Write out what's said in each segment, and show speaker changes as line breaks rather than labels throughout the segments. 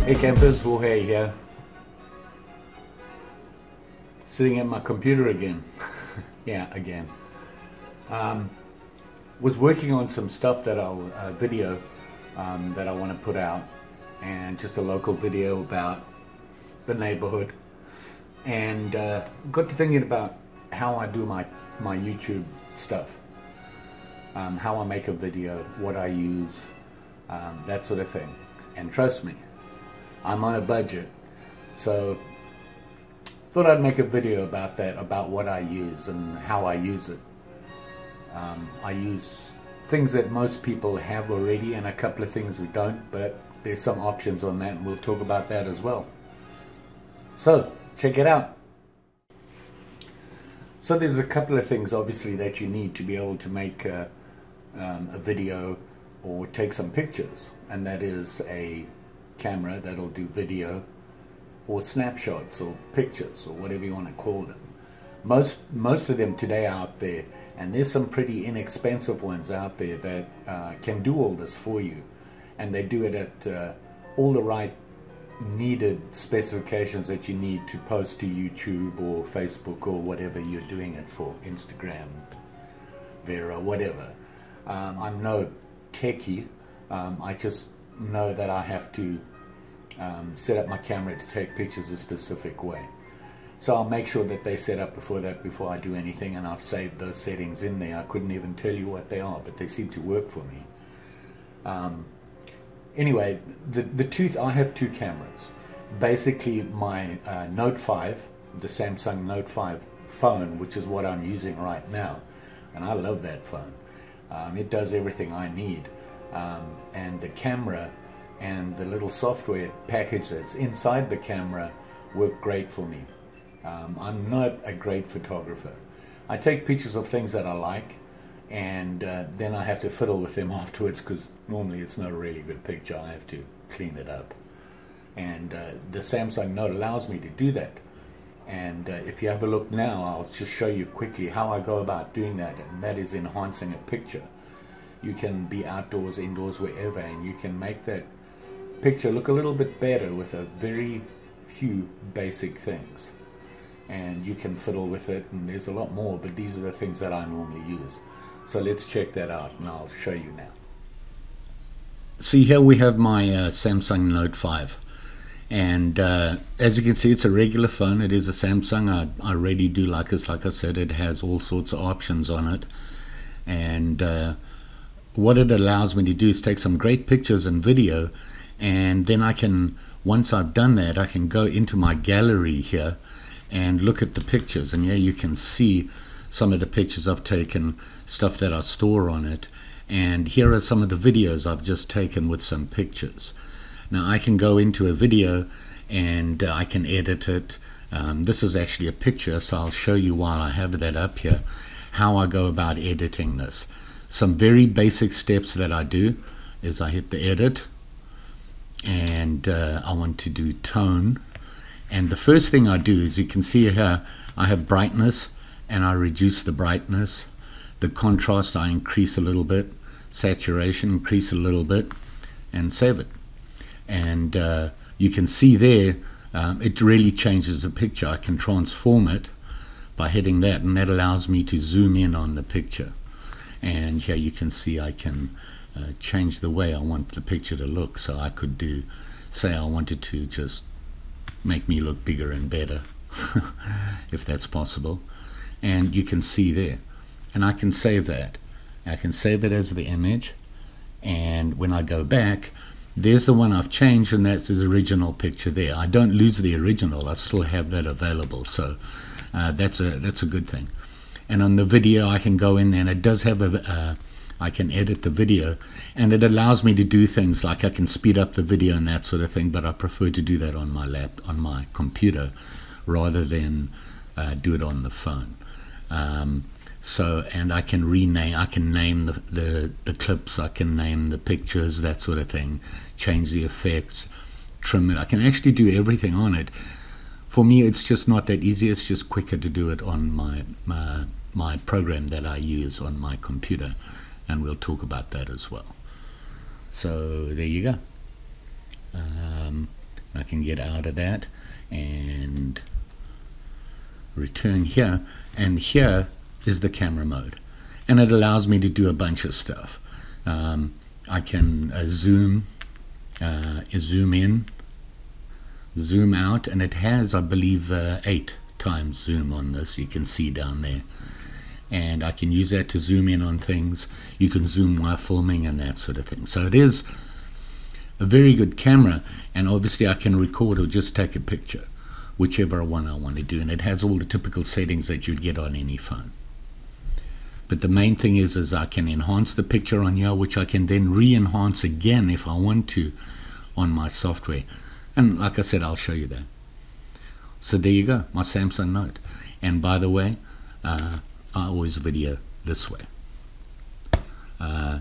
Hey campers, Jorge here. Sitting at my computer again. Yeah, again. Was working on some stuff that video that I want to put out, and just a local video about the neighborhood, and got to thinking about how I do my YouTube stuff, how I make a video, what I use, that sort of thing. And trust me, I'm on a budget, so thought I'd make a video about that, about what I use and how I use it. I use things that most people have already and a couple of things we don't, but there's some options on that, and we'll talk about that as well. So check it out. So there's a couple of things obviously that you need to be able to make a video or take some pictures, and that is a camera that'll do video or snapshots or pictures or whatever you want to call them. Most of them today are out there, and there's some pretty inexpensive ones out there that can do all this for you, and they do it at all the right needed specifications that you need to post to YouTube or Facebook or whatever you're doing it for, Instagram, Vera, whatever. I'm no techie. I just know that I have to set up my camera to take pictures a specific way. So I'll make sure that they set up before I do anything, and I've saved those settings in there. I couldn't even tell you what they are, but they seem to work for me. Anyway, I have two cameras. Basically my Note 5, the Samsung Note 5 phone, which is what I'm using right now, and I love that phone. It does everything I need, and the camera and the little software package that's inside the camera work great for me. I'm not a great photographer. I take pictures of things that I like, and then I have to fiddle with them afterwards, because normally it's not a really good picture. I have to clean it up, and the Samsung Note allows me to do that. And if you have a look now, I'll just show you quickly how I go about doing that, and that is enhancing a picture. You can be outdoors, indoors, wherever, and you can make that picture look a little bit better with a very few basic things, and you can fiddle with it, and there's a lot more, but these are the things that I normally use. So let's check that out, and I'll show you now. See, here we have my Samsung Note 5, and as you can see, it's a regular phone. It is a Samsung. I really do like this. Like I said, it has all sorts of options on it, and what it allows me to do is take some great pictures and video, and then I can, once I've done that, I can go into my gallery here and look at the pictures, and here you can see some of the pictures I've taken, stuff that I store on it, and here are some of the videos I've just taken with some pictures. Now I can go into a video and I can edit it. This is actually a picture, so I'll show you while I have that up here how I go about editing this. Some very basic steps that I do is I hit the edit, and I want to do tone, and the first thing I do is, you can see here I have brightness, and I reduce the brightness. The contrast I increase a little bit, saturation increase a little bit, and save it. And you can see there it really changes the picture. I can transform it by hitting that, and that allows me to zoom in on the picture. And here you can see I can change the way I want the picture to look. So I could do, say I wanted to just make me look bigger and better, if that's possible. And you can see there, and I can save that. I can save it as the image, and when I go back, there's the one I've changed, and that's his original picture there. I don't lose the original. I still have that available, so that's a good thing. And on the video, I can go in there, and it does have I can edit the video, and it allows me to do things like I can speed up the video and that sort of thing, but I prefer to do that on my computer rather than do it on the phone. And I can rename, I can name the clips, I can name the pictures, that sort of thing, change the effects, trim it. I can actually do everything on it. For me, it's just not that easy. It's just quicker to do it on my program that I use on my computer. and we'll talk about that as well. So there you go. I can get out of that and return here, and here is the camera mode, and it allows me to do a bunch of stuff. I can zoom in, zoom out, and it has, I believe, 8 times zoom on this. You can see down there, and I can use that to zoom in on things. You can zoom while filming and that sort of thing. So it is a very good camera, and obviously I can record or just take a picture, whichever one I want to do, and it has all the typical settings that you'd get on any phone. But the main thing is I can enhance the picture on here, which I can then re-enhance again if I want to on my software. And like I said, I'll show you that. So there you go, my Samsung Note. And by the way, I always video this way.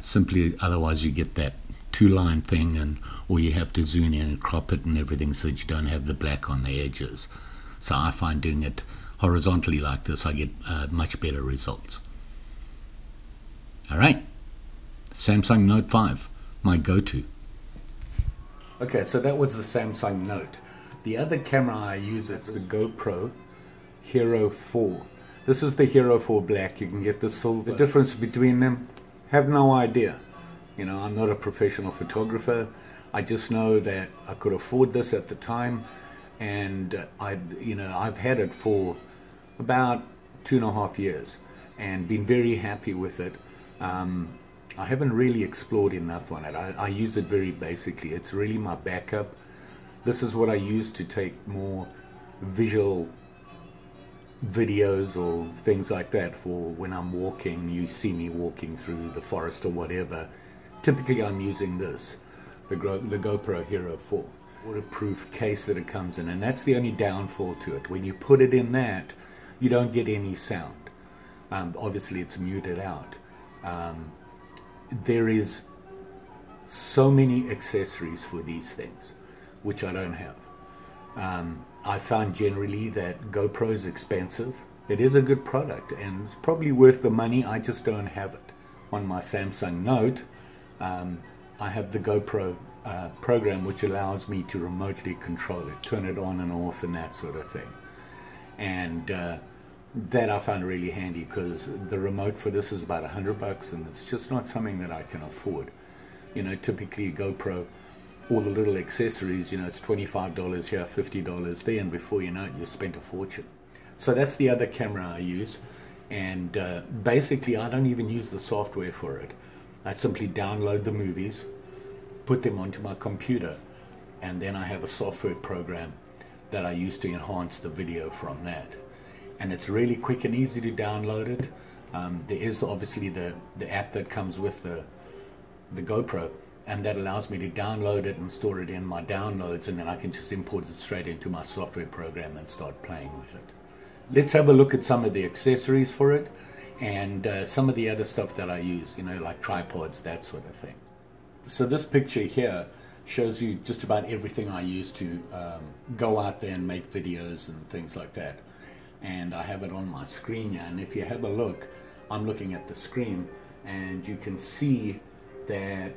Simply, otherwise you get that 2-line thing, and or you have to zoom in and crop it and everything so that you don't have the black on the edges. So I find doing it horizontally like this, I get much better results. All right, Samsung Note 5, my go-to. Okay, so that was the Samsung Note. The other camera I use is the GoPro Hero 4. This is the Hero 4 Black. You can get the silver. The difference between them, have no idea. You know, I'm not a professional photographer. I just know that I could afford this at the time, and I've had it for about 2.5 years and been very happy with it. I haven't really explored enough on it. I use it very basically. It's really my backup. This is what I use to take more visual videos or things like that for when I'm walking. You see me walking through the forest or whatever. Typically I'm using this, the GoPro Hero 4. Waterproof case that it comes in, and that's the only downfall to it. When you put it in that, you don't get any sound. Obviously it's muted out. There is so many accessories for these things, which I don't have. I found generally that GoPro is expensive. It is a good product and it's probably worth the money. I just don't have it. On my Samsung Note, I have the GoPro program, which allows me to remotely control it, turn it on and off and that sort of thing. And that I found really handy, because the remote for this is about $100, and it's just not something that I can afford. You know, typically GoPro, all the little accessories, you know, it's $25 here, $50 there, and before you know it, you spent a fortune. So that's the other camera I use, and basically I don't even use the software for it. I simply download the movies, put them onto my computer, and then I have a software program that I use to enhance the video from that. And it's really quick and easy to download it. There is obviously the app that comes with the GoPro, and that allows me to download it and store it in my downloads, and then I can just import it straight into my software program and start playing with it. Let's have a look at some of the accessories for it, and some of the other stuff that I use, you know, like tripods, that sort of thing. So this picture here shows you just about everything I use to go out there and make videos and things like that. And I have it on my screen here, and if you have a look, I'm looking at the screen, and you can see that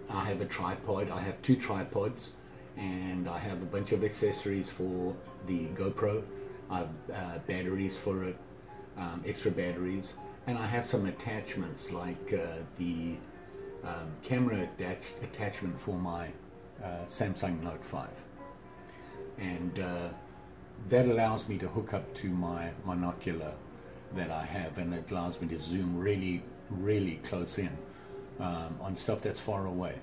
I have a tripod. I have 2 tripods, and I have a bunch of accessories for the GoPro. I have batteries for it, extra batteries, and I have some attachments like the camera attachment for my Samsung Note 5, and that allows me to hook up to my monocular that I have, and it allows me to zoom really, really close in on stuff that's far away.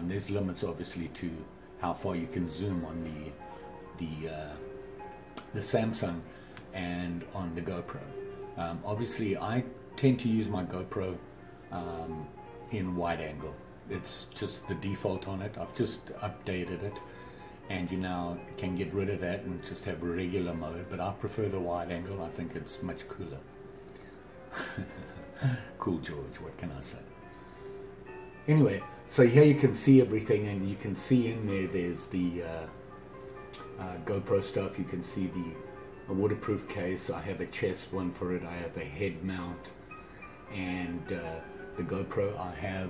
There's limits obviously to how far you can zoom on the Samsung and on the GoPro. Obviously I tend to use my GoPro in wide angle. It's just the default on it. I've just updated it, and you now can get rid of that and just have regular mode, but I prefer the wide angle. I think it's much cooler. Cool George, what can I say? Anyway, so here you can see everything, and you can see in there's the GoPro stuff. You can see a waterproof case. I have a chest one for it. I have a head mount, and the GoPro. I have,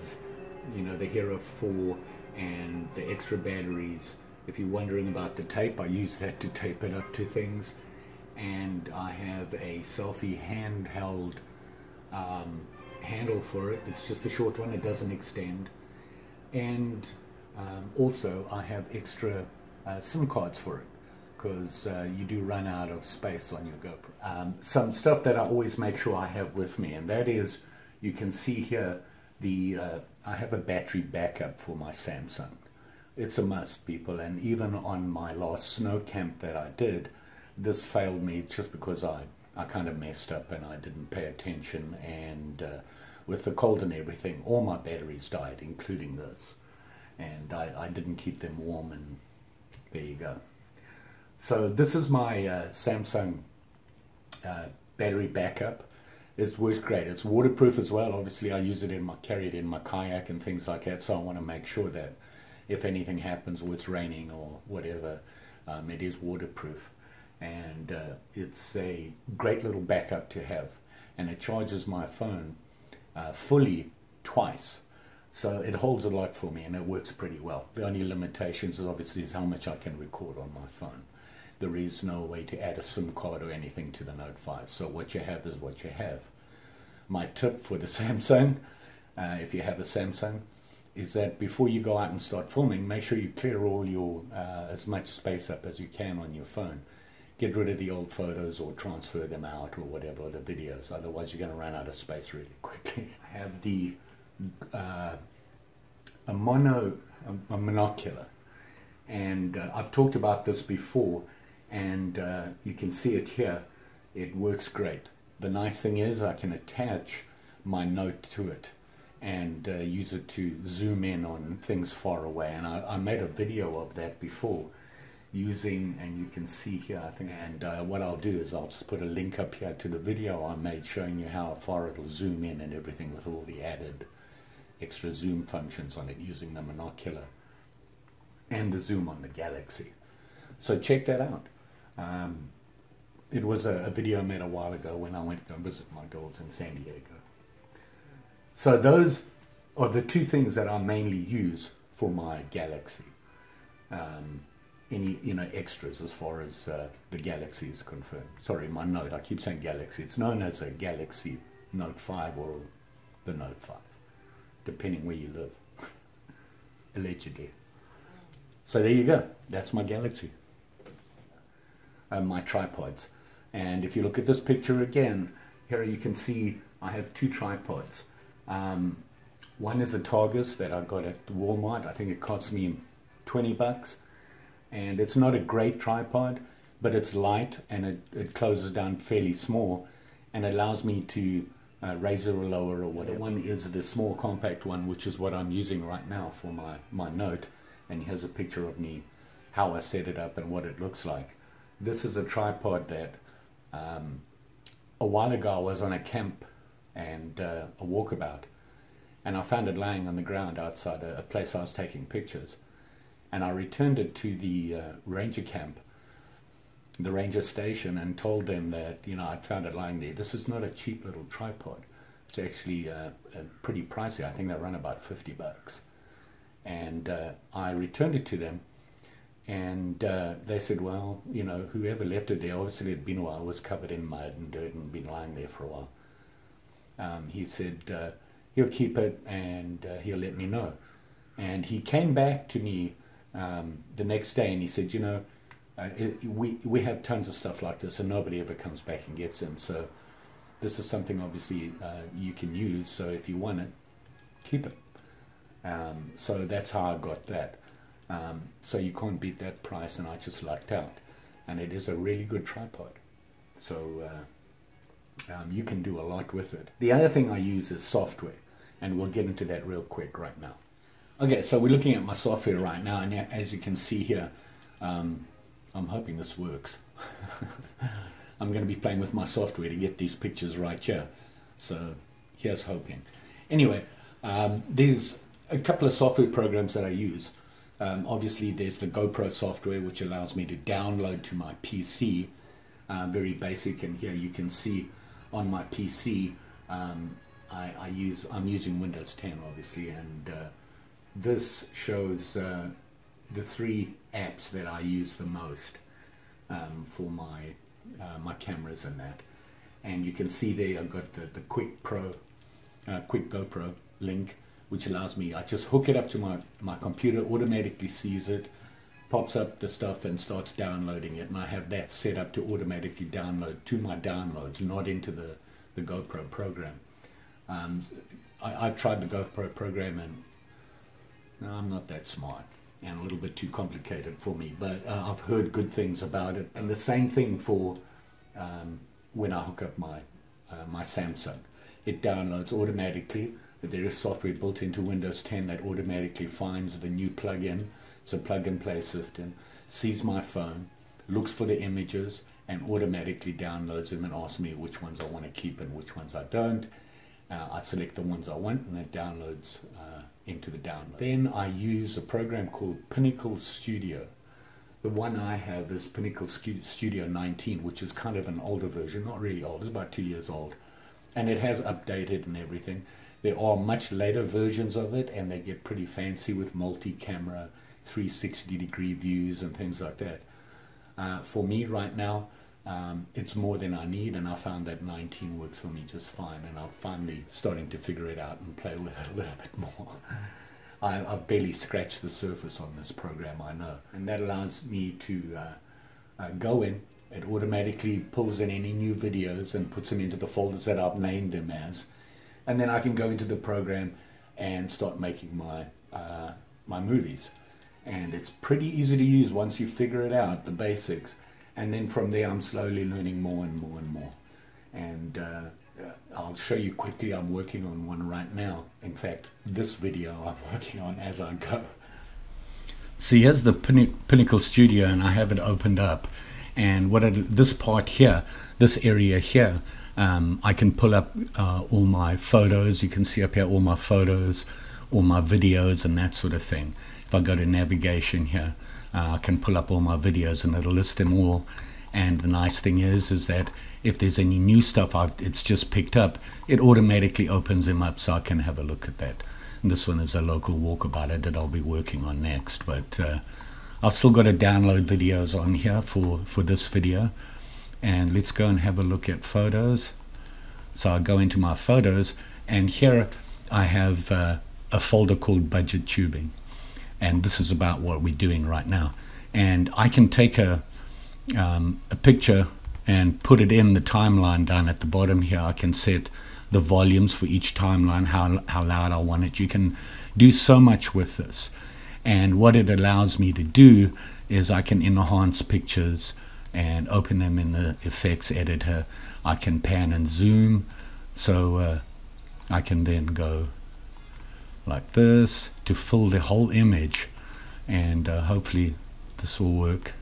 you know, the Hero 4 and the extra batteries. If you're wondering about the tape, I use that to tape it up to things. And I have a selfie handheld handle for it. It's just a short one, it doesn't extend. And also I have extra SIM cards for it, because you do run out of space on your GoPro. Some stuff that I always make sure I have with me, and that is, you can see here, I have a battery backup for my Samsung. It's a must, people, and even on my last snow camp that I did, this failed me just because I kind of messed up and I didn't pay attention, and with the cold and everything, all my batteries died, including this, and I didn't keep them warm, and there you go. So this is my Samsung battery backup. It works great. It's waterproof as well. Obviously I use it in my, carry it in my kayak and things like that, so I want to make sure that if anything happens or it's raining or whatever, it is waterproof. And it's a great little backup to have, and it charges my phone fully twice, so it holds a lot for me, and it works pretty well. The only limitations is obviously is how much I can record on my phone. There is no way to add a SIM card or anything to the Note 5, so what you have is what you have. My tip for the Samsung, if you have a Samsung, is that before you go out and start filming, make sure you clear all your as much space up as you can on your phone. Get rid of the old photos or transfer them out or whatever, or the videos, otherwise you're going to run out of space really quickly. I have the a monocular, and I've talked about this before, and you can see it here. It works great. The nice thing is I can attach my Note to it and use it to zoom in on things far away, and I made a video of that before using, and you can see here, I think, and what I'll do is I'll just put a link up here to the video I made showing you how far it'll zoom in and everything, with all the added extra zoom functions on it using the monocular and the zoom on the Galaxy. So check that out. It was a video I made a while ago when I went to go visit my girls in San Diego. So those are the two things that I mainly use for my Galaxy. Any, you know, extras as far as the Galaxy is concerned. Sorry, my Note, I keep saying Galaxy. It's known as a Galaxy Note 5 or the Note 5, depending where you live, allegedly. So there you go, that's my Galaxy. My tripods. And if you look at this picture again, here you can see I have two tripods. One is a Targus that I got at Walmart. I think it cost me 20 bucks. And it's not a great tripod, but it's light, and it closes down fairly small, and allows me to raise it or lower or whatever. One is the small compact one, which is what I'm using right now for my Note, and here's a picture of me, how I set it up and what it looks like. This is a tripod that a while ago I was on a camp and a walkabout, and I found it lying on the ground outside a place I was taking pictures. And I returned it to the ranger camp, the ranger station, and told them that, you know, I'd found it lying there. This is not a cheap little tripod. It's actually pretty pricey. I think they run about 50 bucks. And I returned it to them, and they said, well, you know, whoever left it there, obviously it had been a while, it was covered in mud and dirt and been lying there for a while. He said he'll keep it and he'll let me know. And he came back to me the next day, and he said, you know, we have tons of stuff like this, and nobody ever comes back and gets them. So this is something obviously you can use. So if you want it, keep it. So that's how I got that. So you can't beat that price, and I just lucked out. And it is a really good tripod. So you can do a lot with it. The other thing I use is software, and we'll get into that real quick right now. Okay, so we're looking at my software right now, and as you can see here, I'm hoping this works. I'm going to be playing with my software to get these pictures right here, so here's hoping. Anyway, there's a couple of software programs that I use. Obviously there's the GoPro software, which allows me to download to my PC, very basic, and here you can see on my PC I'm using Windows 10 obviously, and this shows the 3 apps that I use the most for my cameras and that. And you can see there I've got the Quick GoPro link, which allows me, I just hook it up to my computer, automatically sees it, pops up the stuff and starts downloading it, and I have that set up to automatically download to my downloads, not into the GoPro program. I've tried the GoPro program and I'm not that smart and a little bit too complicated for me, but I've heard good things about it. And the same thing for when I hook up my Samsung. It downloads automatically. There is software built into Windows 10 that automatically finds the new plugin. It's a plug-and-play system, sees my phone, looks for the images, and automatically downloads them and asks me which ones I want to keep and which ones I don't. I select the ones I want, and it downloads into the download. Then I use a program called Pinnacle Studio. The one I have is Pinnacle Studio 19, which is kind of an older version, not really old, it's about 2 years old. And it has updated and everything. There are much later versions of it, and they get pretty fancy with multi-camera 360-degree views and things like that. For me right now, it's more than I need, and I found that 19 works for me just fine, and I'm finally starting to figure it out and play with it a little bit more. I've barely scratched the surface on this program, I know, and that allows me to go in. It automatically pulls in any new videos and puts them into the folders that I've named them as, and then I can go into the program and start making my movies. And it's pretty easy to use once you figure it out, the basics. And then from there I'm slowly learning more and more and more. And I'll show you quickly, I'm working on one right now. In fact, this video I'm working on as I go. So here's the Pinnacle Studio, and I have it opened up. And this part here, this area here, I can pull up all my photos. You can see up here all my photos, all my videos and that sort of thing. If I go to navigation here, I can pull up all my videos and it'll list them all. And the nice thing is that if there's any new stuff it's just picked up, it automatically opens them up so I can have a look at that. And this one is a local walkabout that I'll be working on next, but I've still got to download videos on here for this video. And let's go and have a look at photos. So I go into my photos, and here I have a folder called Budget Tubing. And this is about what we're doing right now. And I can take a picture and put it in the timeline down at the bottom here. I can set the volumes for each timeline, how loud I want it. You can do so much with this. And what it allows me to do is I can enhance pictures and open them in the effects editor. I can pan and zoom. So I can then go like this to fill the whole image, and hopefully this will work.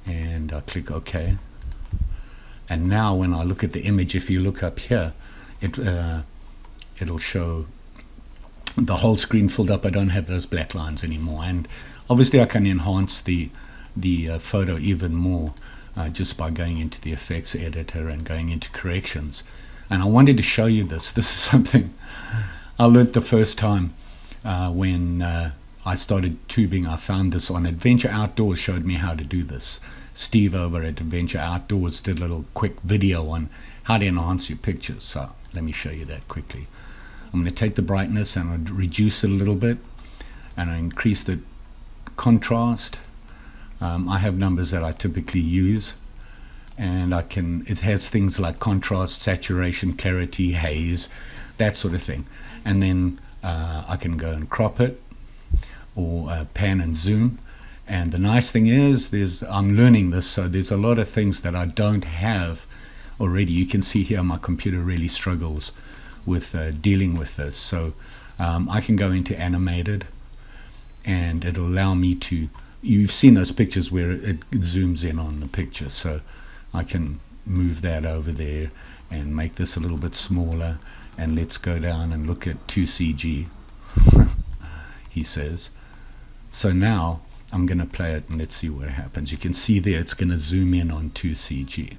And I click OK, and now when I look at the image, if you look up here, it'll show the whole screen filled up. I don't have those black lines anymore, and obviously I can enhance the photo even more just by going into the effects editor and going into corrections. And I wanted to show you this. This is something I learned the first time when I started tubing. I found this on Adventure Outdoors, showed me how to do this. Steve over at Adventure Outdoors did a little quick video on how to enhance your pictures. So let me show you that quickly. I'm going to take the brightness and I'll reduce it a little bit, and I increase the contrast. I have numbers that I typically use, and it has things like contrast, saturation, clarity, haze, that sort of thing. And then I can go and crop it or pan and zoom. And the nice thing is I'm learning this, so there's a lot of things that I don't have already. You can see here my computer really struggles with dealing with this. So I can go into animated, and it'll allow me to, you've seen those pictures where it zooms in on the picture, so I can move that over there and make this a little bit smaller. And let's go down and look at 2CG, he says. So now I'm going to play it and let's see what happens. You can see there it's going to zoom in on 2CG.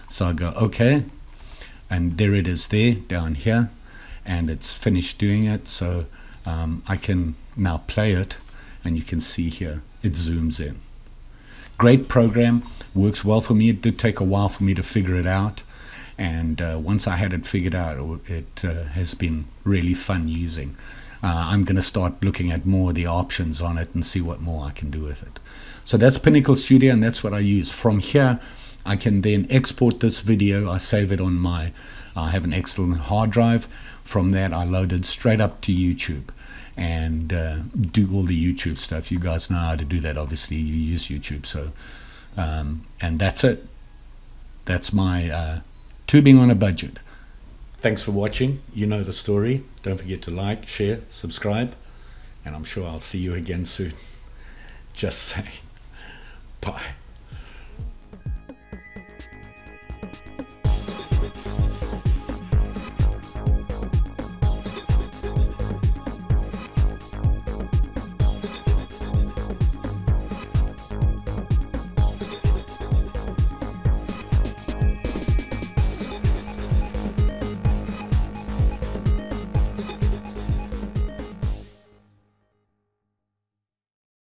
So I go OK, and there it is there down here, and it's finished doing it. So I can now play it, and you can see here it zooms in. Great program, works well for me. It did take a while for me to figure it out, and once I had it figured out, it has been really fun using. I'm going to start looking at more of the options on it and see what more I can do with it. So that's Pinnacle Studio, and that's what I use. From here I can then export this video. I save it on I have an excellent hard drive. From that I load it straight up to YouTube and do all the YouTube stuff. You guys know how to do that. Obviously you use YouTube. So and that's it. That's my tubing on a budget. Thanks for watching. You know the story. Don't forget to like, share, subscribe, and I'm sure I'll see you again soon. Just saying. Bye.